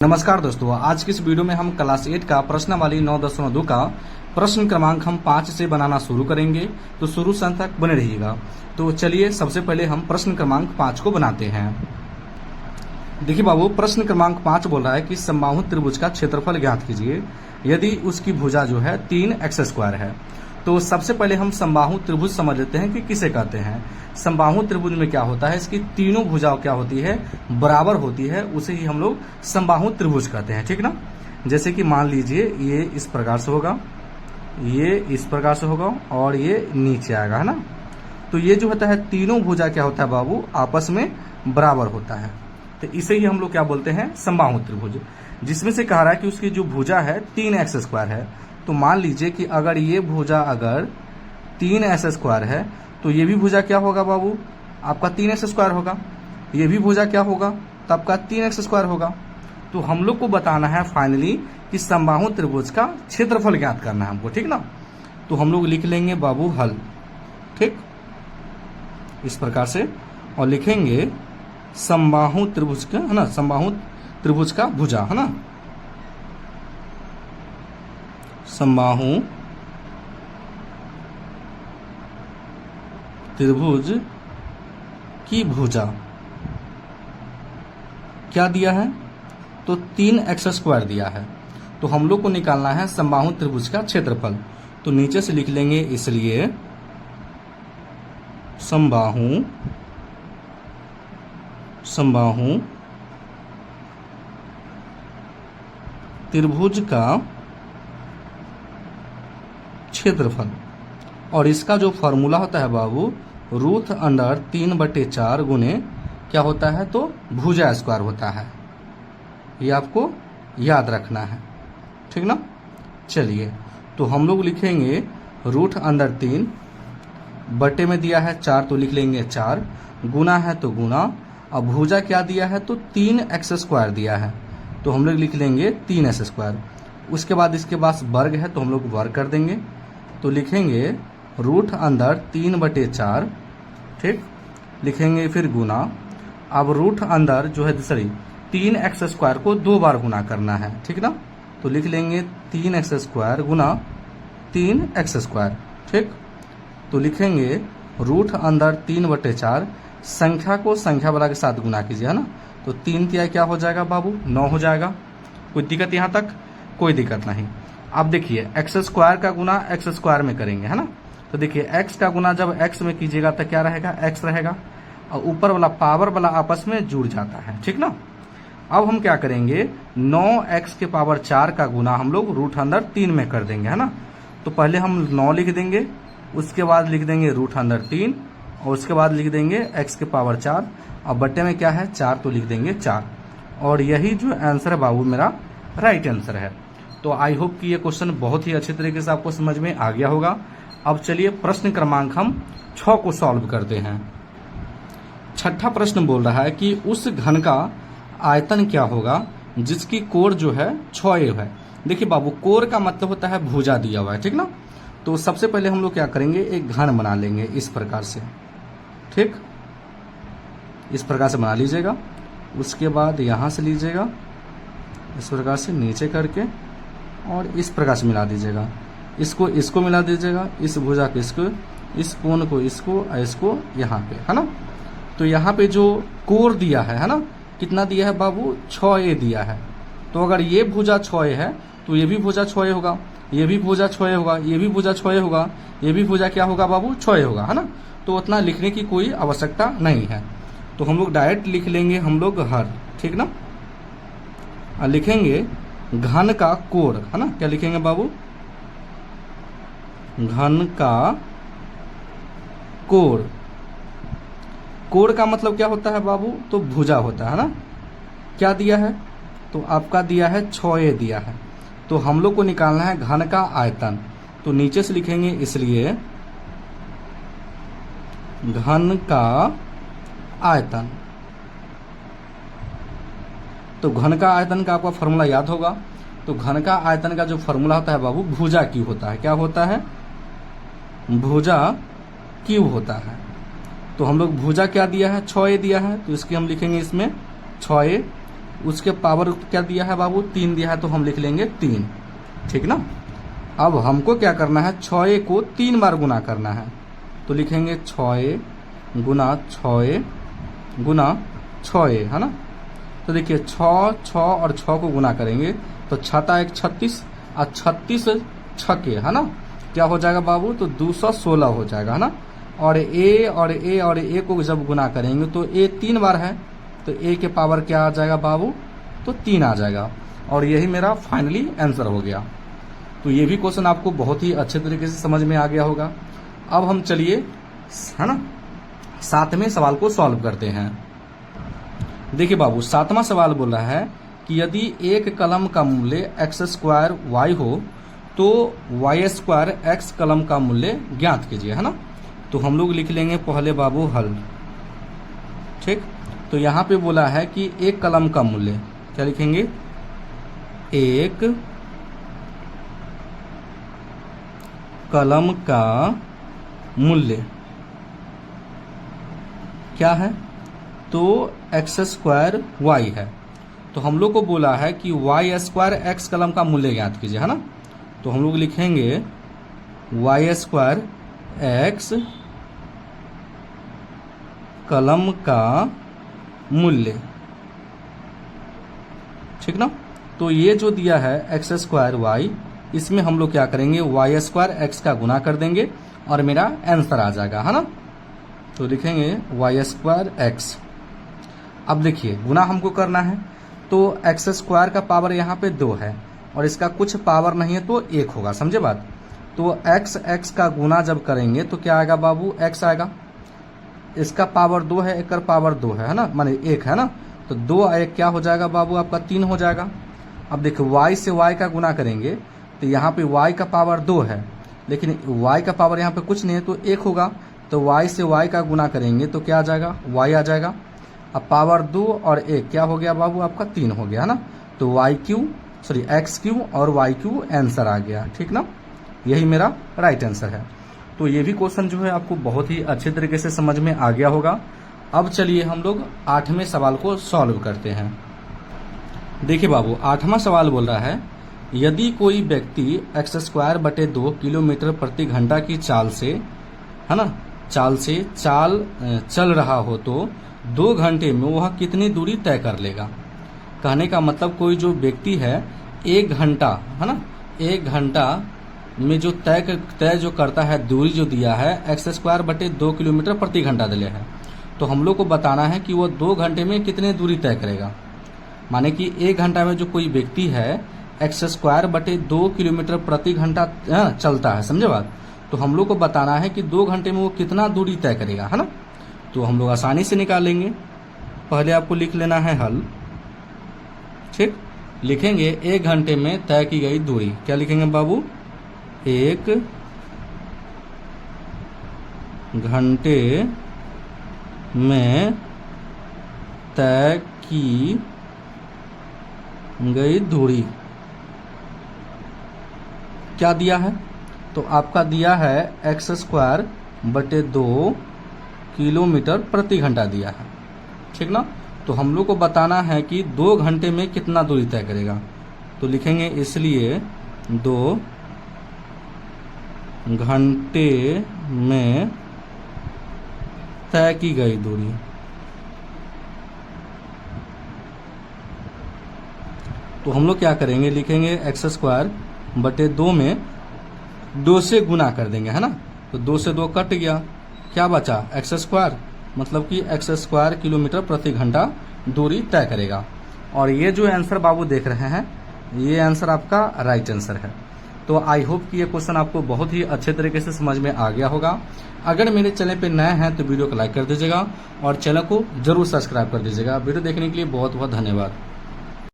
नमस्कार दोस्तों, आज की इस वीडियो में हम क्लास 8 का प्रश्नावली 9.2 का प्रश्न क्रमांक हम 5 से बनाना शुरू करेंगे। तो शुरू से अंत तक बने रहिएगा। तो चलिए सबसे पहले हम प्रश्न क्रमांक 5 को बनाते हैं। देखिए बाबू, प्रश्न क्रमांक 5 बोल रहा है कि समबाहु त्रिभुज का क्षेत्रफल ज्ञात कीजिए यदि उसकी भुजा जो है 3x² है। तो सबसे पहले हम समबाहु त्रिभुज समझ लेते हैं कि किसे कहते हैं। समबाहु त्रिभुज में क्या होता है, इसकी तीनों भुजाओं क्या होती है, बराबर होती है, उसे ही हम लोग समबाहु त्रिभुज कहते हैं। ठीक ना। जैसे कि मान लीजिए ये इस प्रकार से होगा, ये इस प्रकार से होगा और ये नीचे आएगा, है ना। तो ये जो होता है तीनों भुजा क्या होता है बाबू, आपस में बराबर होता है। तो इसे ही हम लोग क्या बोलते हैं, समबाहु त्रिभुज। जिसमें से कह रहा है कि उसकी जो भुजा है 3x² है। तो मान लीजिए कि अगर ये भुजा अगर 3s² है तो ये भी भुजा क्या होगा बाबू, आपका 3x² होगा। ये भी भुजा क्या होगा, तो आपका 3x² होगा। तो हम लोग को बताना है फाइनली कि समबाहु त्रिभुज का क्षेत्रफल ज्ञात करना है हमको। ठीक ना। तो हम लोग लिख लेंगे बाबू हल, ठीक, इस प्रकार से, और लिखेंगे समबाहु त्रिभुज का, है ना, समबाहु त्रिभुज का भुजा, है ना, समबाहु त्रिभुज की भुजा क्या दिया है, तो 3x² दिया है। तो हम लोग को निकालना है समबाहु त्रिभुज का क्षेत्रफल। तो नीचे से लिख लेंगे, इसलिए समबाहु त्रिभुज का क्षेत्रफल। और इसका जो फॉर्मूला होता है बाबू, √3/4 गुने क्या होता है, तो भुजा स्क्वायर होता है। ये आपको याद रखना है, ठीक ना। चलिए, तो हम लोग लिखेंगे √3 बटे में दिया है 4 तो लिख लेंगे 4, गुना है तो गुना, अब भुजा क्या दिया है, तो 3x² दिया है तो हम लोग लिख लेंगे 3s²। उसके बाद इसके पास वर्ग है तो हम लोग वर्ग कर देंगे। तो लिखेंगे √3/4, ठीक, लिखेंगे फिर गुना। अब √, जो है दूसरी 3x² को 2 बार गुना करना है, ठीक ना। तो लिख लेंगे 3x² गुना 3x², ठीक। तो लिखेंगे √3/4, संख्या को संख्या वाला के साथ गुना कीजिए, है ना। तो 3 तिया क्या हो जाएगा बाबू, 9 हो जाएगा। कोई दिक्कत यहाँ तक, कोई दिक्कत नहीं। अब देखिए x² का गुना x² में करेंगे, है ना। तो देखिए x का गुना जब x में कीजिएगा तो क्या रहेगा, x रहेगा, और ऊपर वाला पावर वाला आपस में जुड़ जाता है, ठीक ना। अब हम क्या करेंगे, 9x⁴ का गुना हम लोग √3 में कर देंगे, है ना। तो पहले हम 9 लिख देंगे, उसके बाद लिख देंगे √3 और उसके बाद लिख देंगे x⁴ और बट्टे में क्या है 4 तो लिख देंगे 4। और यही जो आंसर है बाबू मेरा राइट आंसर है। तो आई होप कि ये क्वेश्चन बहुत ही अच्छे तरीके से आपको समझ में आ गया होगा। अब चलिए प्रश्न क्रमांक हम 6 को सॉल्व करते हैं। छठा प्रश्न बोल रहा है कि उस घन का आयतन क्या होगा जिसकी कोण जो है 6a है। देखिए बाबू, कोण का मतलब होता है भुजा दिया हुआ है, ठीक ना। तो सबसे पहले हम लोग क्या करेंगे, एक घन बना लेंगे इस प्रकार से, ठीक, इस प्रकार से बना लीजिएगा। उसके बाद यहाँ से लीजिएगा इस प्रकार से नीचे करके और इस प्रकार से मिला दीजिएगा। इसको मिला दीजिएगा, इस भुजा को इसको, इस कोण को इसको और इसको यहाँ पे, है ना। तो यहाँ पे जो कोण दिया है ना, कितना दिया है बाबू, 6a दिया है। तो अगर ये भुजा 6a है तो ये भी भुजा 6a होगा, ये भी भुजा 6a होगा, ये भी भुजा 6a होगा, ये भी भुजा क्या होगा बाबू, 6a होगा, है ना। तो उतना लिखने की कोई आवश्यकता नहीं है। तो हम लोग डायरेक्ट लिख लेंगे हम लोग हर, ठीक ना। और लिखेंगे घन का कोण, है ना। क्या लिखेंगे बाबू, घन का कोण। कोण का मतलब क्या होता है बाबू, तो भुजा होता है ना। क्या दिया है, तो आपका दिया है 6a दिया है। तो हम लोग को निकालना है घन का आयतन। तो नीचे से लिखेंगे, इसलिए घन का आयतन। तो घन का आयतन का आपका फॉर्मूला याद होगा। तो घन का आयतन का जो फॉर्मूला होता है बाबू, भुजा क्यूब होता है। क्या होता है, भुजा क्यूब होता है। तो हम लोग भुजा क्या दिया है, 6a दिया है, तो इसकी हम लिखेंगे इसमें 6a। उसके पावर क्या दिया है बाबू, 3 दिया है, तो हम लिख लेंगे 3, ठीक ना। अब हमको क्या करना है, 6a को 3 बार गुना करना है, तो लिखेंगे 6a गुना 6a गुना 6a, है ना। तो देखिए 6 और 6 को गुना करेंगे तो 6 36 और 36 छके, है ना, क्या हो जाएगा बाबू, तो 216 हो जाएगा, है ना। और ए को जब गुना करेंगे तो ए 3 बार है, तो ए के पावर क्या आ जाएगा बाबू, तो 3 आ जाएगा। और यही मेरा फाइनली आंसर हो गया। तो ये भी क्वेश्चन आपको बहुत ही अच्छे तरीके से समझ में आ गया होगा। अब हम चलिए, है ना, 7वें सवाल को सॉल्व करते हैं। देखिए बाबू, 7वां सवाल बोल रहा है कि यदि एक कलम का मूल्य x² y हो तो y² x कलम का मूल्य ज्ञात कीजिए, है ना। तो हम लोग लिख लेंगे पहले बाबू हल, ठीक। तो यहाँ पे बोला है कि एक कलम का मूल्य, क्या लिखेंगे, एक कलम का मूल्य क्या है, तो x² y है। तो हम लोग को बोला है कि y² x कलम का मूल्य ज्ञात कीजिए, है ना। तो हम लोग लिखेंगे y² x कलम का मूल्य, ठीक ना। तो ये जो दिया है x² y, इसमें हम लोग क्या करेंगे, y² x का गुना कर देंगे और मेरा आंसर आ जाएगा, है ना। तो लिखेंगे y² x। अब देखिए गुना हमको करना है, तो x² का पावर यहाँ पे 2 है और इसका कुछ पावर नहीं है तो 1 होगा, समझे बात। तो x का गुना जब करेंगे तो क्या आएगा बाबू, x आएगा। इसका पावर 2 है, एक का पावर 2 है ना, माने 1 है ना। तो 2 1 क्या हो जाएगा बाबू, आपका 3 हो जाएगा। अब देखिए y से y का गुना करेंगे तो यहाँ पे y का पावर 2 है, लेकिन y का पावर यहाँ पे कुछ नहीं है तो 1 होगा। तो y से y का गुना करेंगे तो क्या आ जाएगा, y आ जाएगा। अब पावर 2 और 1 क्या हो गया बाबू, आपका 3 हो गया, है ना। तो x³ और y³ आंसर आ गया, ठीक ना। यही मेरा राइट आंसर है। तो ये भी क्वेश्चन जो है आपको बहुत ही अच्छे तरीके से समझ में आ गया होगा। अब चलिए हम लोग 8वें सवाल को सॉल्व करते हैं। देखिए बाबू, 8वां सवाल बोल रहा है, यदि कोई व्यक्ति x²/2 किलोमीटर प्रति घंटा की चाल से, है ना, चाल चल रहा हो तो 2 घंटे में वह कितनी दूरी तय कर लेगा। कहने का मतलब कोई जो व्यक्ति है 1 घंटा, है ना, 1 घंटा में जो तय जो करता है, दूरी जो दिया है x²/2 किलोमीटर प्रति घंटा दिया है, तो हम लोग को बताना है कि वो 2 घंटे में कितने दूरी तय करेगा। माने कि 1 घंटा में जो कोई व्यक्ति है x²/2 किलोमीटर प्रति घंटा चलता है, समझे बात। तो हम लोग को बताना है कि 2 घंटे में वो कितना दूरी तय करेगा, है ना। तो हम लोग आसानी से निकालेंगे। पहले आपको लिख लेना है हल, ठीक। लिखेंगे 1 घंटे में तय की गई दूरी, क्या लिखेंगे बाबू, 1 घंटे में तय की गई दूरी क्या दिया है, तो आपका दिया है x²/2 किलोमीटर प्रति घंटा दिया है, ठीक ना। तो हम लोग को बताना है कि 2 घंटे में कितना दूरी तय करेगा। तो लिखेंगे इसलिए 2 घंटे में तय की गई दूरी। तो हम लोग क्या करेंगे, लिखेंगे x²/2 में 2 से गुना कर देंगे, है ना। तो 2 से 2 कट गया, क्या बचा, x², मतलब कि x² किलोमीटर प्रति घंटा दूरी तय करेगा। और ये जो आंसर बाबू देख रहे हैं, ये आंसर आपका राइट आंसर है। तो आई होप कि ये क्वेश्चन आपको बहुत ही अच्छे तरीके से समझ में आ गया होगा। अगर मेरे चैनल पे नए हैं तो वीडियो को लाइक कर दीजिएगा और चैनल को जरूर सब्सक्राइब कर दीजिएगा। वीडियो देखने के लिए बहुत बहुत धन्यवाद।